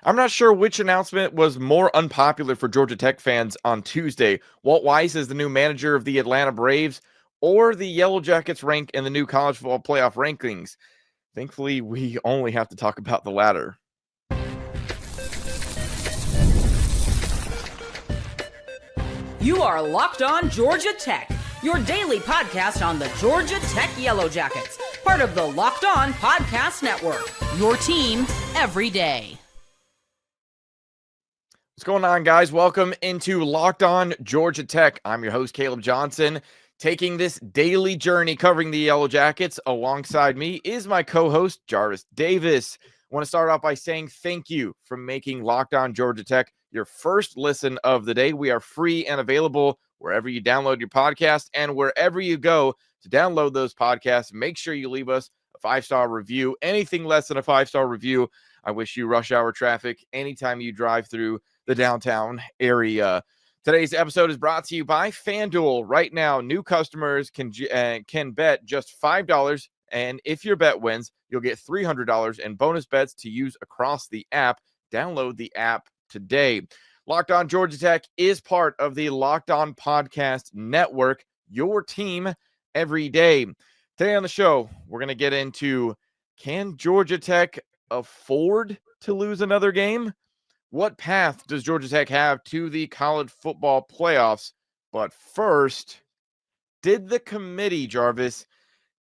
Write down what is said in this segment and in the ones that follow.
I'm not sure which announcement was more unpopular for Georgia Tech fans on Tuesday. Walt Weiss is the new manager of the Atlanta Braves, or the Yellow Jackets rank in the new college football playoff rankings. Thankfully, we only have to talk about the latter. You are Locked On Georgia Tech, your daily podcast on the Georgia Tech Yellow Jackets, part of the Locked On Podcast Network, your team every day. What's going on, guys? Welcome into Locked On Georgia Tech. I'm your host, Caleb Johnson, taking this daily journey covering the Yellow Jackets. Alongside me is my co-host, Jarvis Davis. I want to start off by saying thank you for making Locked On Georgia Tech your first listen of the day. We are free and available wherever you download your podcast, and wherever you go to download those podcasts, make sure you leave us a 5-star review. Anything less than a 5-star review, I wish you rush hour traffic anytime you drive through the downtown area. Today's episode is brought to you by FanDuel. Right now, new customers can bet just $5, and if your bet wins, you'll get $300 in bonus bets to use across the app. Download the app today. Locked On Georgia Tech is part of the Locked On Podcast Network, your team every day. Today on the show, we're going to get into, can Georgia Tech afford to lose another game? What path does Georgia Tech have to the college football playoffs? But first, did the committee, Jarvis,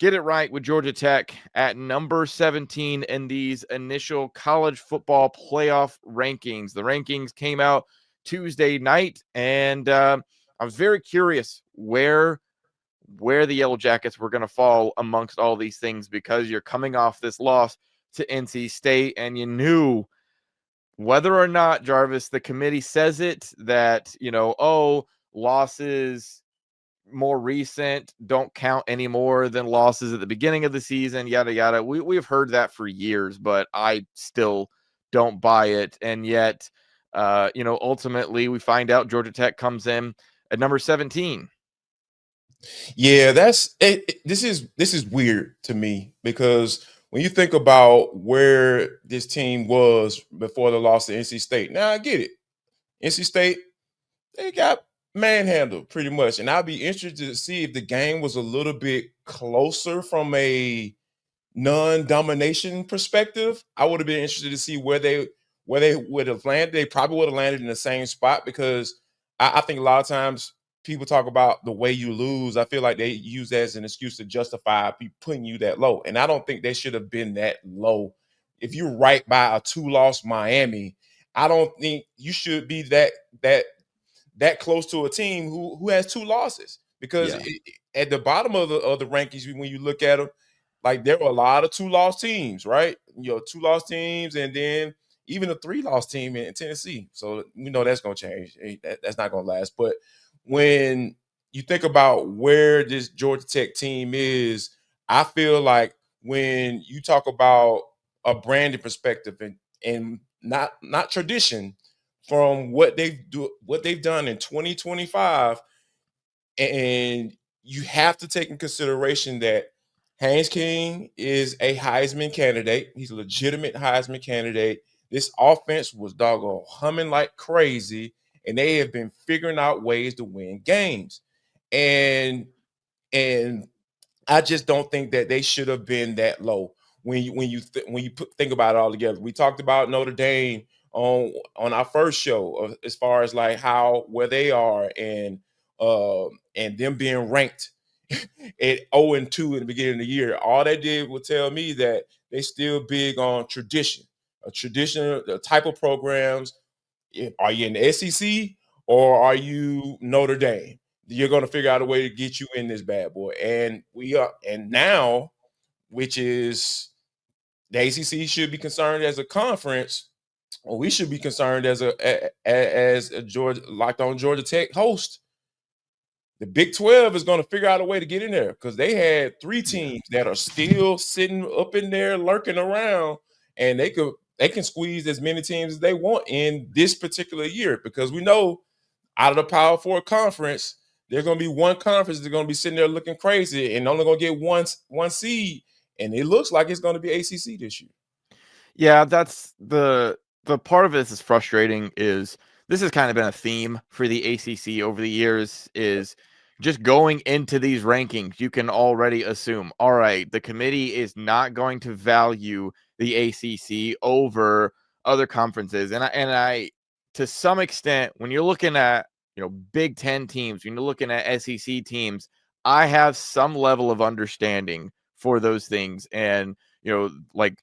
get it right with Georgia Tech at number 17 in these initial college football playoff rankings? The rankings came out Tuesday night, and I was very curious where the Yellow Jackets were going to fall amongst all these things, because you're coming off this loss to NC State, and you knew whether or not, Jarvis, the committee says it, that, losses more recent don't count any more than losses at the beginning of the season, yada, yada. We've heard that for years, but I still don't buy it. And yet, ultimately we find out Georgia Tech comes in at number 17. Yeah, that's it. This is weird to me, because when you think about where this team was before the loss to NC State, now I get it. NC State, they got manhandled pretty much, and I'd be interested to see if the game was a little bit closer from a non-domination perspective. I would have been interested to see where they would have landed. They probably would have landed in the same spot, because I think a lot of times people talk about the way you lose. I feel like they use that as an excuse to justify putting you that low. And I don't think they should have been that low. If you're right by a 2-loss Miami, I don't think you should be that close to a team who has 2 losses. Because at the bottom of the rankings, when you look at them, like, there are a lot of 2-loss teams, right? 2-loss teams, and then even a 3-loss team in Tennessee. So we know that's going to change. That's not going to last. But when you think about where this Georgia Tech team is, I feel like when you talk about a branding perspective and not tradition from what they've done in 2025, and you have to take in consideration that Haynes King is a Heisman candidate. He's a legitimate Heisman candidate. This offense was doggone humming like crazy, and they have been figuring out ways to win games. And I just don't think that they should have been that low when you think about it all together. We talked about Notre Dame on our first show, as far as like where they are, and them being ranked at 0-2 in the beginning of the year. All they did was tell me that they still big on tradition, the type of programs. Are you in the SEC or are you Notre Dame? You're going to figure out a way to get you in this bad boy. And we are, and now, which is, the ACC should be concerned as a conference, or we should be concerned as a Georgia Locked On Georgia Tech host. The Big 12 is going to figure out a way to get in there, because they had 3 teams that are still sitting up in there lurking around, and they can squeeze as many teams as they want in this particular year, because we know out of the Power 4 conference, there's going to be one conference that's going to be sitting there looking crazy and only going to get one seed, and it looks like it's going to be ACC this year. Yeah, that's the the part of this is frustrating is this has kind of been a theme for the ACC over the years is just going into these rankings. You can already assume, all right, the committee is not going to value the ACC over other conferences. And I, to some extent, when you're looking at, Big Ten teams, when you're looking at SEC teams, I have some level of understanding for those things. And, like,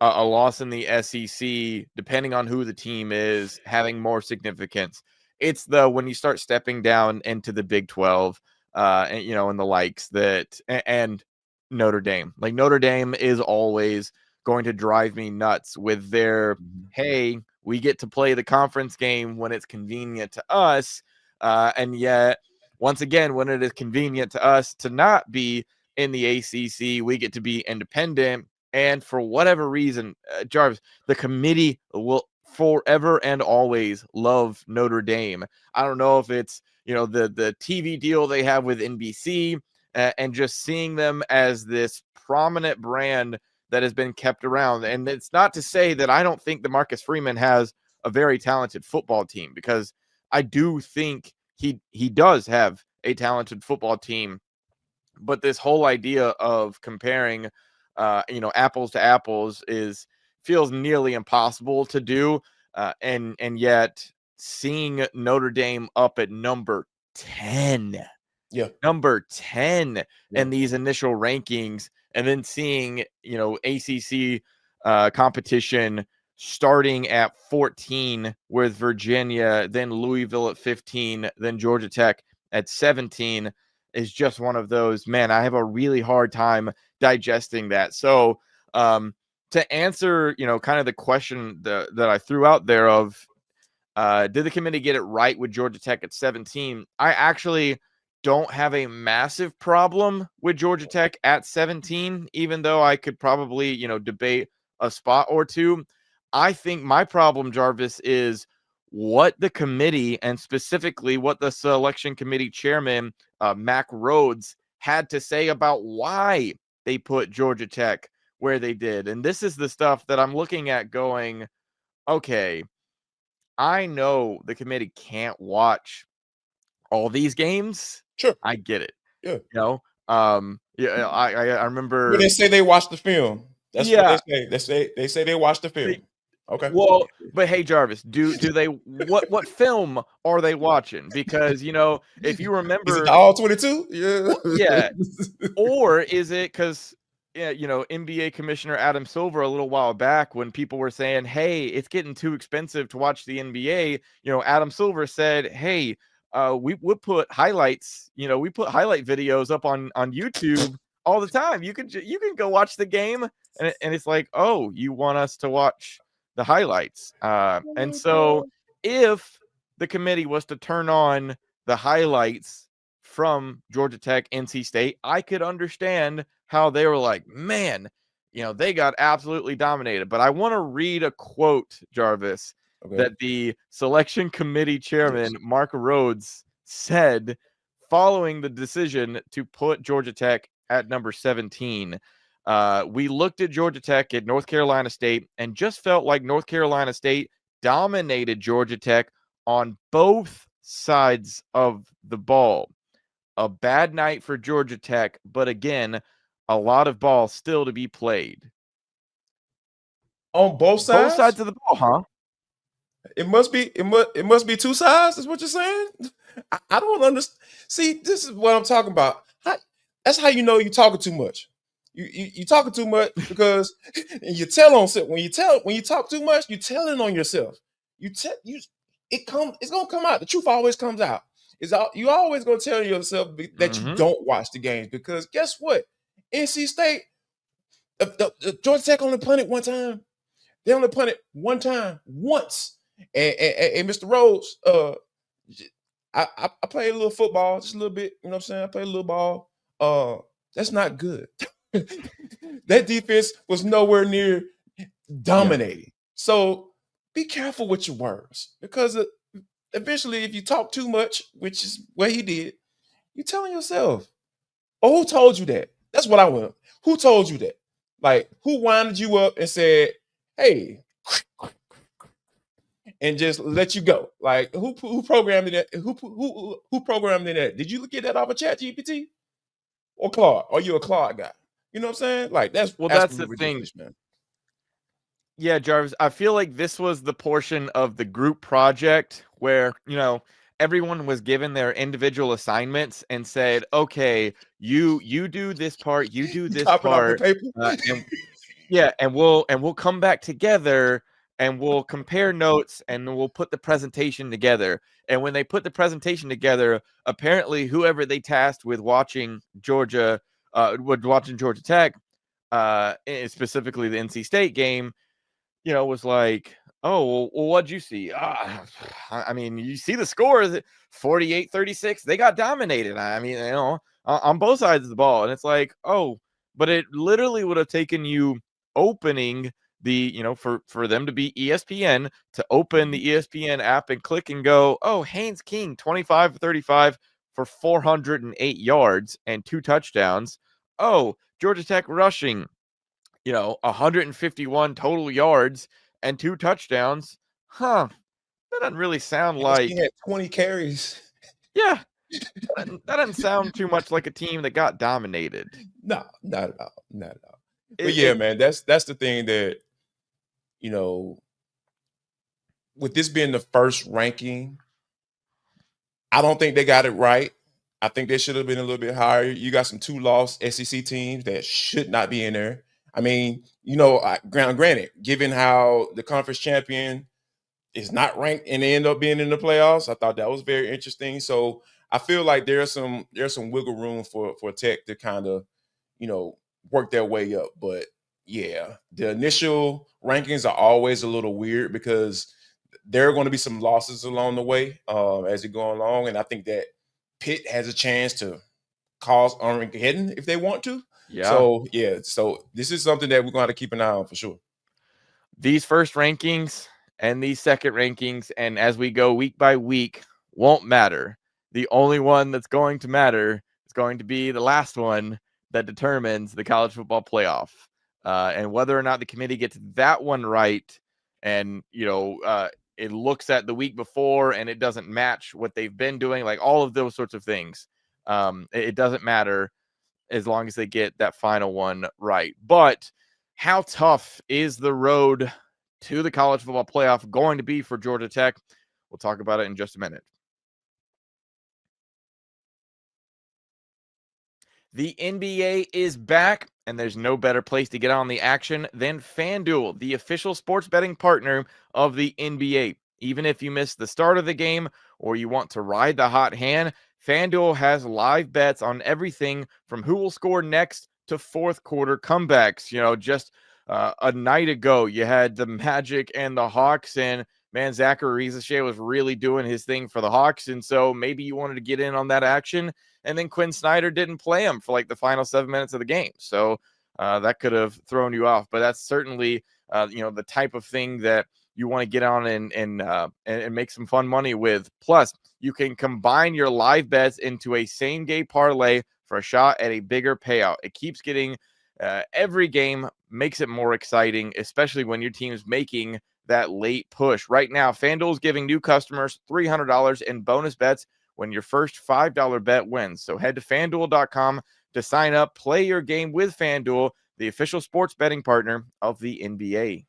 a loss in the SEC, depending on who the team is, having more significance. It's when you start stepping down into the Big 12, and the likes and Notre Dame. Like Notre Dame is always going to drive me nuts with their, hey, we get to play the conference game when it's convenient to us, and yet once again, when it is convenient to us to not be in the ACC, we get to be independent. And for whatever reason, Jarvis, the committee will forever and always love Notre Dame. I don't know if it's, the TV deal they have with NBC and just seeing them as this prominent brand that has been kept around. And it's not to say that I don't think that Marcus Freeman has a very talented football team, because I do think he does have a talented football team. But this whole idea of comparing apples to apples feels nearly impossible to do. And yet seeing Notre Dame up at number 10 in these initial rankings, and then seeing, ACC competition starting at 14 with Virginia, then Louisville at 15, then Georgia Tech at 17 is just one of those, man, I have a really hard time digesting that. So to answer, kind of the question that I threw out there of did the committee get it right with Georgia Tech at 17? I actually don't have a massive problem with Georgia Tech at 17, even though I could probably, debate a spot or two. I think my problem, Jarvis, is what the committee, and specifically what the selection committee chairman, Mac Rhodes, had to say about why they put Georgia Tech where they did. And this is the stuff that I'm looking at going, okay, I know the committee can't watch all these games. Sure. I get it. Yeah. I remember when they say they watched the film. That's what they say. They say they watched the film. Okay. Well, but hey, Jarvis, do they what film are they watching? Because if you remember, is it the all 22? Yeah. Yeah. Or is it because NBA Commissioner Adam Silver a little while back, when people were saying, hey, it's getting too expensive to watch the NBA, Adam Silver said, hey, we would put highlights, we put highlight videos up on YouTube all the time. You can go watch the game, and it's like, oh, you want us to watch the highlights. And so if the committee was to turn on the highlights from Georgia Tech, NC State, I could understand how they were like, man, they got absolutely dominated. But I want to read a quote, Jarvis, that the selection committee chairman, Mark Rhodes, said following the decision to put Georgia Tech at number 17. We looked at Georgia Tech at North Carolina State and just felt like North Carolina State dominated Georgia Tech on both sides of the ball. A bad night for Georgia Tech, but again, a lot of ball still to be played. On both sides? Both sides of the ball, huh? It must be two sides, is what you're saying? I don't understand. See, this is what I'm talking about. That's how you know you're talking too much. You talking too much because you tell on when you talk too much, you're telling on yourself. It's gonna come out. The truth always comes out. You always gonna tell yourself that you don't watch the games, because guess what? NC State, Georgia Tech only punted one time. They only punted once. And Mr. Rhodes, I played a little football, just a little bit. You know what I'm saying? I played a little ball. That's not good. That defense was nowhere near dominating. Yeah. So be careful with your words, because eventually, if you talk too much, which is what he did, you're telling yourself, "Oh, who told you that?" That's what I want. Who told you that? Like, who winded you up and said, "Hey, and just let you go. Like who programmed it? Who programmed it? Did you get that off of Chat GPT or Claude? Are you a Claude guy? You know what I'm saying? Like that's That's the absolutely thing. ridiculous, man. Yeah, Jarvis, I feel like this was the portion of the group project where, everyone was given their individual assignments and said, okay, you do this part, you do this Copy it off the part, paper. and yeah, and we'll come back together and we'll compare notes and we'll put the presentation together. And when they put the presentation together, apparently whoever they tasked with watching Georgia Tech, specifically the NC State game, was like, oh, well, what'd you see? I mean, you see the score is 48-36. They got dominated. I mean, on both sides of the ball. And it's like, oh, but it literally would have taken you opening for them to be ESPN, to open the ESPN app and click and go, oh, Haynes King, 25-35 for 408 yards and 2 touchdowns. Oh, Georgia Tech rushing, 151 total yards and 2 touchdowns. That doesn't really sound like. He had 20 carries. Yeah, that doesn't sound too much like a team that got dominated. No, not at all. Not at all. But yeah, man, that's the thing that, with this being the first ranking, I don't think they got it right. I think they should have been a little bit higher. You got some 2-loss SEC teams that should not be in there. I mean, granted, given how the conference champion is not ranked and they end up being in the playoffs, I thought that was very interesting. So I feel like there's some wiggle room for Tech to kind of, work their way up. But yeah, the initial rankings are always a little weird because there are going to be some losses along the way as you go along. And I think that Pitt has a chance to cause Armageddon if they want to. Yeah. So this is something that we're going to keep an eye on for sure. These first rankings and these second rankings, and as we go week by week, won't matter. The only one that's going to matter is going to be the last one that determines the college football playoff. And whether or not the committee gets that one right, and it looks at the week before and it doesn't match what they've been doing, like all of those sorts of things, it doesn't matter as long as they get that final one right. But how tough is the road to the college football playoff going to be for Georgia Tech? We'll talk about it in just a minute. The NBA is back, and there's no better place to get on the action than FanDuel, the official sports betting partner of the NBA. Even if you missed the start of the game or you want to ride the hot hand, FanDuel has live bets on everything from who will score next to fourth quarter comebacks. Just a night ago, you had the Magic and the Hawks, and man, Zachary Rizachet was really doing his thing for the Hawks, and so maybe you wanted to get in on that action. And then Quinn Snyder didn't play him for like the final 7 minutes of the game, so that could have thrown you off. But that's certainly the type of thing that you want to get on and make some fun money with. Plus, you can combine your live bets into a same-game parlay for a shot at a bigger payout. It keeps getting every game, makes it more exciting, especially when your team's making that late push. Right now, FanDuel is giving new customers $300 in bonus bets when your first $5 bet wins. So head to FanDuel.com to sign up, play your game with FanDuel, the official sports betting partner of the NBA.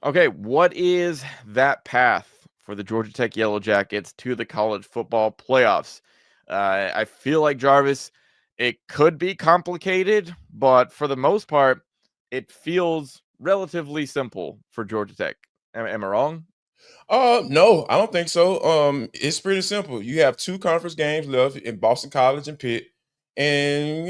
Okay, what is that path for the Georgia Tech Yellow Jackets to the college football playoffs? I feel like, Jarvis, it could be complicated, but for the most part, it feels relatively simple for Georgia Tech. Am I wrong? No, I don't think so. It's pretty simple. You have 2 conference games left in Boston College and Pitt, and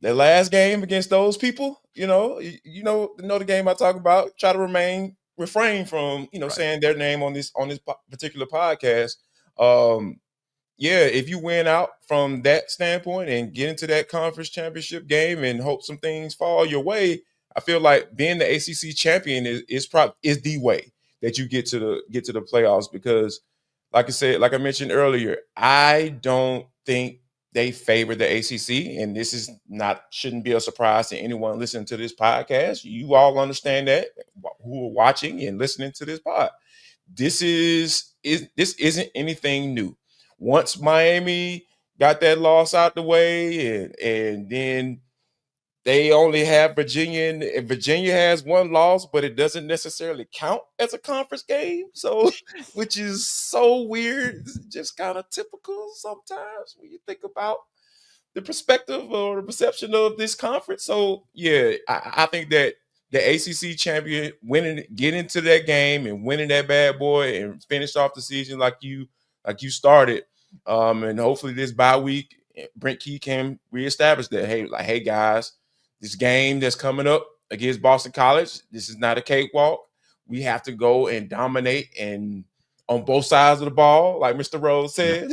the last game against those people, the game I talk about. Try to refrain from Right. saying their name on this particular podcast. If you win out from that standpoint and get into that conference championship game and hope some things fall your way, I feel like being the ACC champion is the way that you get to the playoffs, because like I mentioned earlier, I don't think they favor the ACC, and this is not shouldn't be a surprise to anyone listening to this podcast. You all understand that who are watching and listening to this pod. This isn't anything new. Once Miami got that loss out the way, and then they only have Virginia, and Virginia has one loss, but it doesn't necessarily count as a conference game. So, which is so weird, it's just kind of typical sometimes when you think about the perspective or the perception of this conference. So, yeah, I think that the ACC champion winning, get into that game and winning that bad boy and finish off the season like you started. And hopefully this bye week, Brent Key can reestablish that. Hey guys, this game that's coming up against Boston College, this is not a cakewalk. We have to go and dominate and on both sides of the ball, like Mr. Rose said,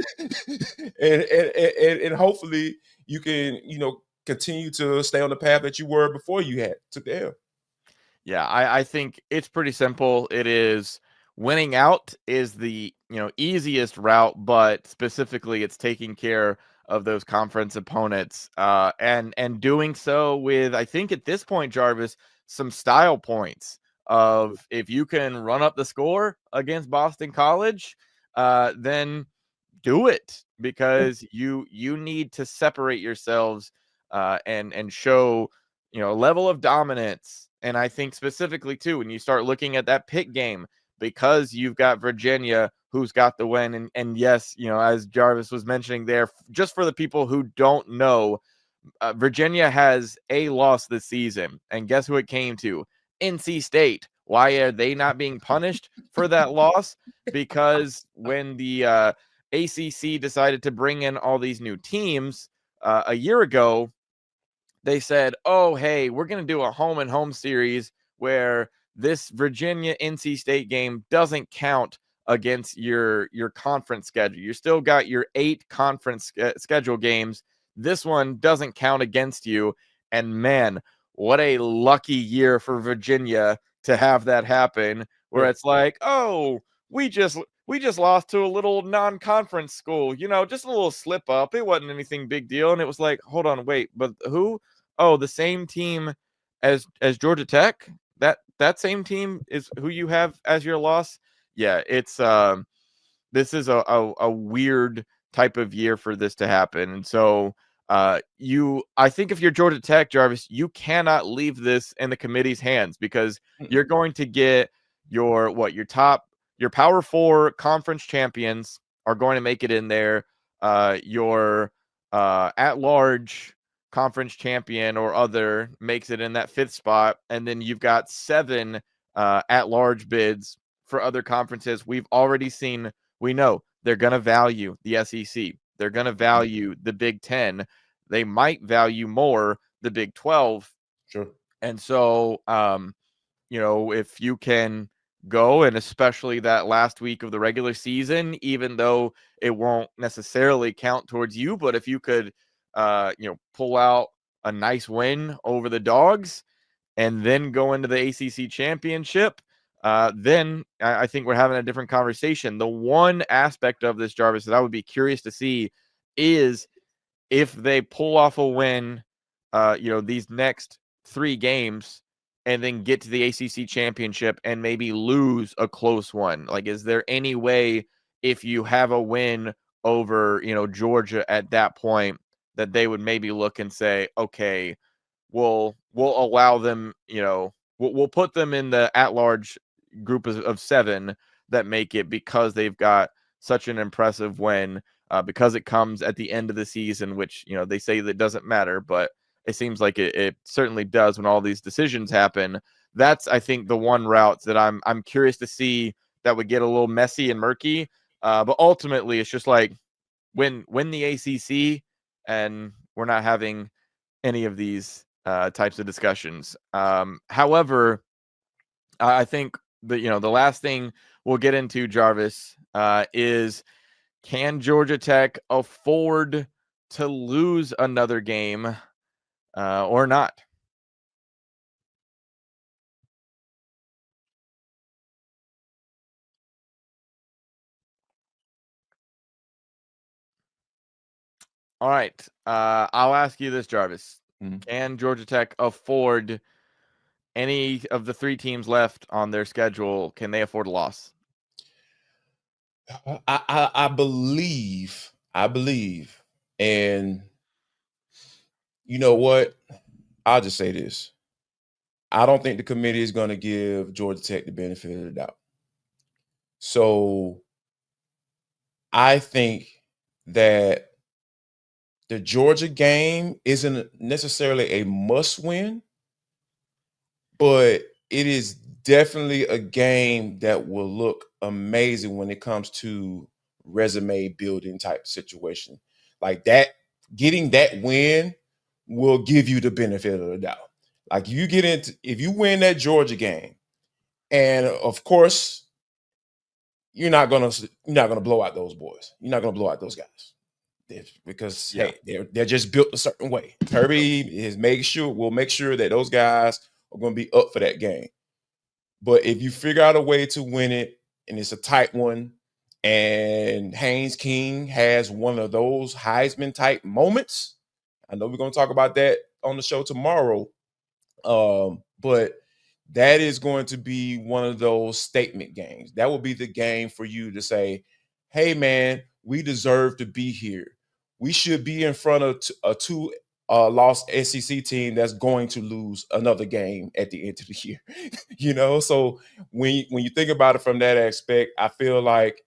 and hopefully you can continue to stay on the path that you were before you had took the L. Yeah, I think it's pretty simple. It is winning out is the easiest route, but specifically it's taking care of those conference opponents, and doing so with, I think at this point, Jarvis, some style points of if you can run up the score against Boston College, then do it, because you need to separate yourselves, and show a level of dominance. And I think specifically too, when you start looking at that Pitt game, because you've got Virginia who's got the win, and yes, as Jarvis was mentioning there, just for the people who don't know, Virginia has a loss this season, and guess who it came to? NC State. Why are they not being punished for that loss? Because when the ACC decided to bring in all these new teams a year ago, they said, oh, hey, we're going to do a home and home series where this Virginia NC State game doesn't count against your conference schedule. You still got your 8 conference schedule games. This one doesn't count against you. And man, what a lucky year for Virginia to have that happen, where it's like, oh, we just lost to a little non-conference school, just a little slip up. It wasn't anything big deal. And it was like, hold on, wait, but who? Oh, the same team as Georgia Tech? That same team is who you have as your loss? Yeah, it's this is a weird type of year for this to happen. And so I think if you're Georgia Tech, Jarvis, you cannot leave this in the committee's hands, because you're going to get your Power 4 conference champions are going to make it in there. Your at-large conference champion or other makes it in that 5th spot, and then you've got 7 at-large bids for other conferences. We've already seen, we know they're going to value the SEC. They're going to value the Big 10. They might value more the Big 12. Sure. And so, if you can go, and especially that last week of the regular season, even though it won't necessarily count towards you, but if you could, pull out a nice win over the Dogs and then go into the ACC Championship, then I think we're having a different conversation. The one aspect of this, Jarvis, that I would be curious to see is if they pull off a win, these next 3 games, and then get to the ACC Championship and maybe lose a close one. Like, is there any way, if you have a win over, Georgia at that point, that they would maybe look and say, okay, we'll allow them, we'll put them in the at-large group of 7 that make it, because they've got such an impressive win, because it comes at the end of the season, which, they say that doesn't matter, but it seems like it certainly does when all these decisions happen. That's, I think, the one route that I'm curious to see that would get a little messy and murky. But ultimately, it's just like win the ACC, and we're not having any of these types of discussions. However, I think the last thing we'll get into, Jarvis, is, can Georgia Tech afford to lose another game or not? All right. I'll ask you this, Jarvis. Mhm. Can Georgia Tech afford any of the 3 teams left on their schedule? Can they afford a loss? I believe, and you know what? I'll just say this. I don't think the committee is going to give Georgia Tech the benefit of the doubt. So I think that the Georgia game isn't necessarily a must win, but it is definitely a game that will look amazing when it comes to resume building type situation. Like that, getting that win will give you the benefit of the doubt. Like you get into if you win that Georgia game, and of course, you're not gonna blow out those boys. You're not gonna blow out those guys. Because Yeah. hey, they're just built a certain way. Kirby will make sure that those guys are going to be up for that game. But if you figure out a way to win it and it's a tight one, and Haynes King has one of those Heisman type moments, I know we're going to talk about that on the show tomorrow. But that is going to be one of those statement games. That will be the game for you to say, hey, man, we deserve to be here. We should be in front of a two lost SEC team that's going to lose another game at the end of the year. So when you think about it from that aspect, I feel like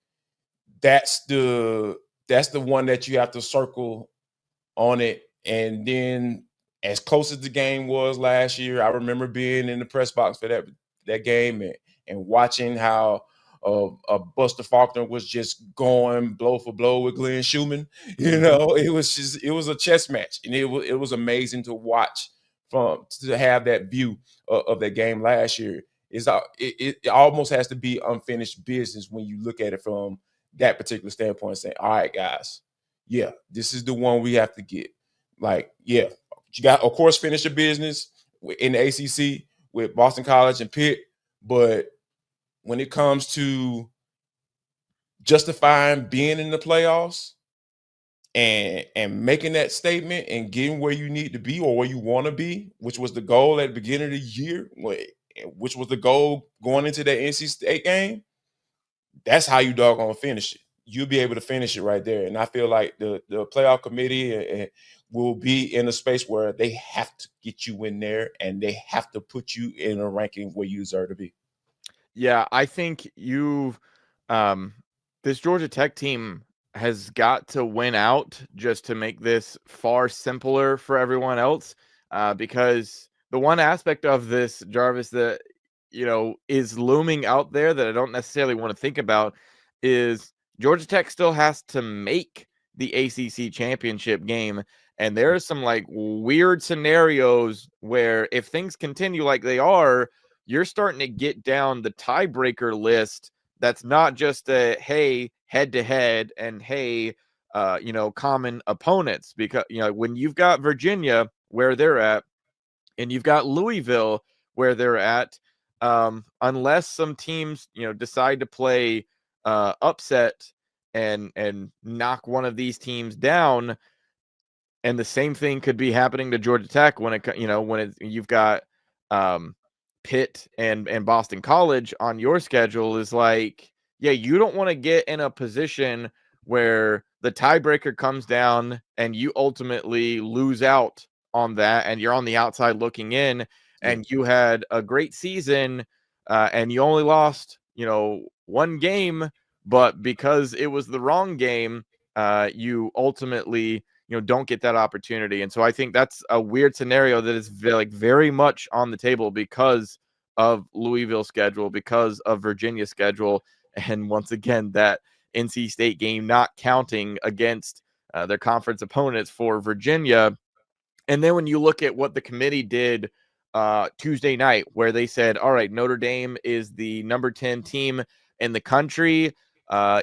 that's the one that you have to circle on it. And then as close as the game was last year, I remember being in the press box for that game and watching how Buster Faulkner was just going blow for blow with Glenn Schumann. It was a chess match, and it was amazing to watch to have that view of that game last year. It almost has to be unfinished business when you look at it from that particular standpoint, saying, all right, guys, yeah, this is the one we have to get. Like, yeah, you got, of course, finish your business in the ACC with Boston College and Pitt. But when it comes to justifying being in the playoffs and making that statement and getting where you need to be or where you want to be, which was the goal at the beginning of the year, which was the goal going into that NC State game, that's how you doggone finish it. You'll be able to finish it right there. And I feel like the playoff committee will be in a space where they have to get you in there and they have to put you in a ranking where you deserve to be. Yeah, I think this Georgia Tech team has got to win out just to make this far simpler for everyone else. Because the one aspect of this, Jarvis, that is looming out there that I don't necessarily want to think about is Georgia Tech still has to make the ACC championship game. And there are some like weird scenarios where if things continue like they are, you're starting to get down the tiebreaker list. That's not just a, hey, head to head and hey, common opponents, because, when you've got Virginia where they're at and you've got Louisville where they're at, unless some teams, decide to play upset and knock one of these teams down. And the same thing could be happening to Georgia Tech when you've got Pitt and Boston College on your schedule. Is like, yeah, you don't want to get in a position where the tiebreaker comes down and you ultimately lose out on that, and you're on the outside looking in, and you had a great season, and you only lost, one game, but because it was the wrong game, you ultimately don't get that opportunity. And so I think that's a weird scenario that is very much on the table because of Louisville's schedule, because of Virginia's schedule. And once again, that NC State game not counting against their conference opponents for Virginia. And then when you look at what the committee did Tuesday night, where they said, all right, Notre Dame is the number 10 team in the country,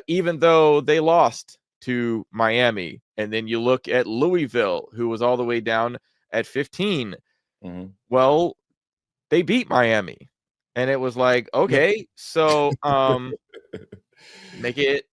even though they lost to Miami. And then you look at Louisville, who was all the way down at 15. Mm-hmm. Well, they beat Miami. And it was like, okay, so make it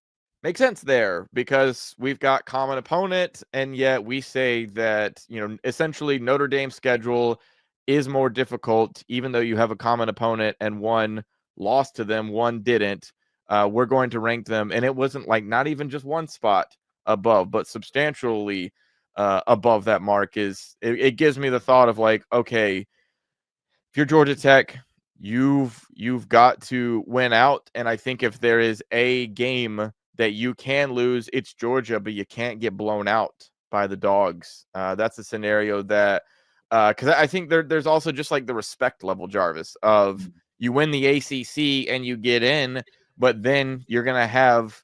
makes sense there because we've got common opponent, and yet we say that, essentially Notre Dame's schedule is more difficult, even though you have a common opponent and one lost to them, one didn't. We're going to rank them, and it wasn't like not even just one spot above, but substantially above that mark. It gives me the thought of like, okay, if you're Georgia Tech, you've got to win out, and I think if there is a game that you can lose, it's Georgia, but you can't get blown out by the Dogs. That's a scenario that, because I think there's also just like the respect level, Jarvis, of you win the ACC and you get in, but then you're going to have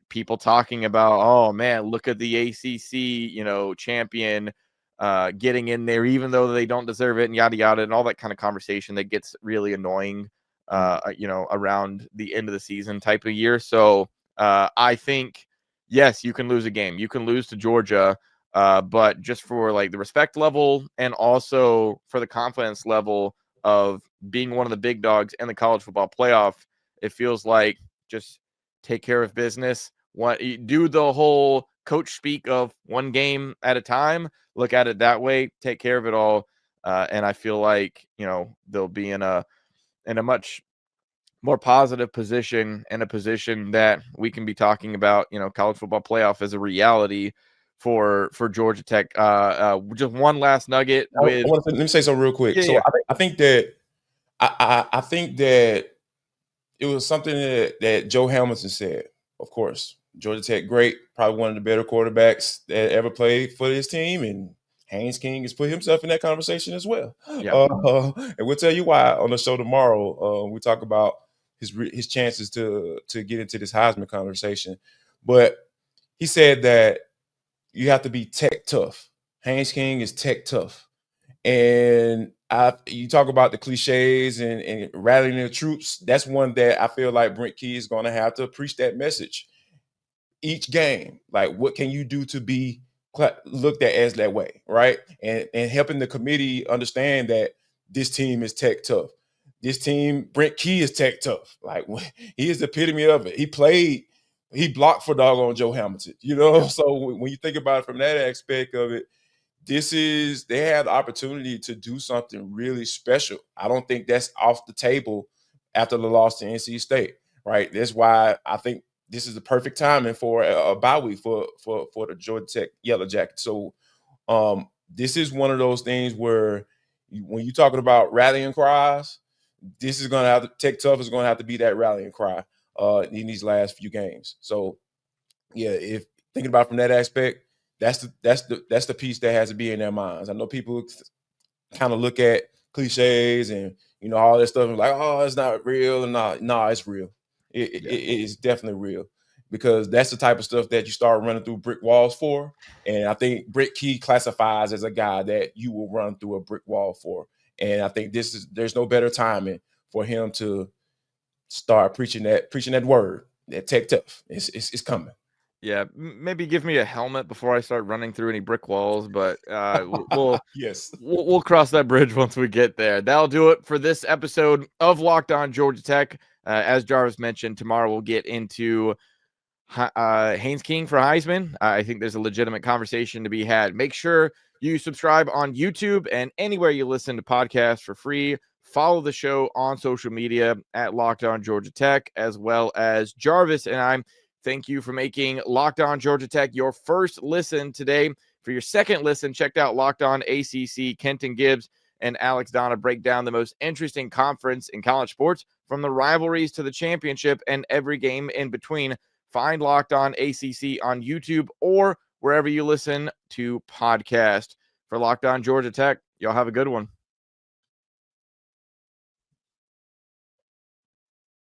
people talking about, oh man, look at the ACC, champion getting in there, even though they don't deserve it, and yada yada, and all that kind of conversation that gets really annoying, around the end of the season type of year. So I think yes, you can lose a game, you can lose to Georgia, but just for like the respect level and also for the confidence level of being one of the big dogs in the college football playoff, it feels like just take care of business. Do the whole coach speak of one game at a time, look at it that way, take care of it all. And I feel like, they'll be in a much more positive position, and a position that we can be talking about, college football playoff as a reality for Georgia Tech. Just one last nugget let me say something real quick. So I think that I think that it was something that Joe Hamilton said. Of course, Georgia Tech, great, probably one of the better quarterbacks that ever played for his team, and Haynes King has put himself in that conversation as well. Yeah. And we'll tell you why on the show tomorrow. We talk about his chances to get into this Heisman conversation. But he said that you have to be Tech tough. Haynes King is Tech tough. And you talk about the cliches and rallying the troops. That's one that I feel like Brent Key is going to have to preach that message each game. Like, what can you do to be looked at as that way, right? And helping the committee understand that this team is Tech tough. This team, Brent Key is Tech tough. Like, he is the epitome of it. He blocked for doggone Joe Hamilton, So when you think about it from that aspect of it, they have the opportunity to do something really special. I don't think that's off the table after the loss to NC State, right? That's why I think this is the perfect timing for a bye week for the Georgia Tech Yellow Jackets. So this is one of those things where when you're talking about rallying cries, this is going to have to, Tech Tough is going to have to be that rallying cry in these last few games. So yeah, if thinking about it from that aspect, that's the piece that has to be in their minds. I know people kind of look at cliches and all that stuff and like, oh, it's not real. And no, it's real. It is definitely real, because that's the type of stuff that you start running through brick walls for. And I think Brent Key classifies as a guy that you will run through a brick wall for. And I think there's no better timing for him to start preaching that word, that Tech tough. It's coming. Yeah, maybe give me a helmet before I start running through any brick walls, but we'll we'll cross that bridge once we get there. That'll do it for this episode of Locked On Georgia Tech. As Jarvis mentioned, tomorrow we'll get into Haynes King for Heisman. I think there's a legitimate conversation to be had. Make sure you subscribe on YouTube and anywhere you listen to podcasts for free. Follow the show on social media at Locked On Georgia Tech, as well as Jarvis and I. Thank you for making Locked On Georgia Tech your first listen today. For your second listen, check out Locked On ACC. Kenton Gibbs and Alex Donna break down the most interesting conference in college sports, from the rivalries to the championship and every game in between. Find Locked On ACC on YouTube or wherever you listen to podcasts. For Locked On Georgia Tech, y'all have a good one.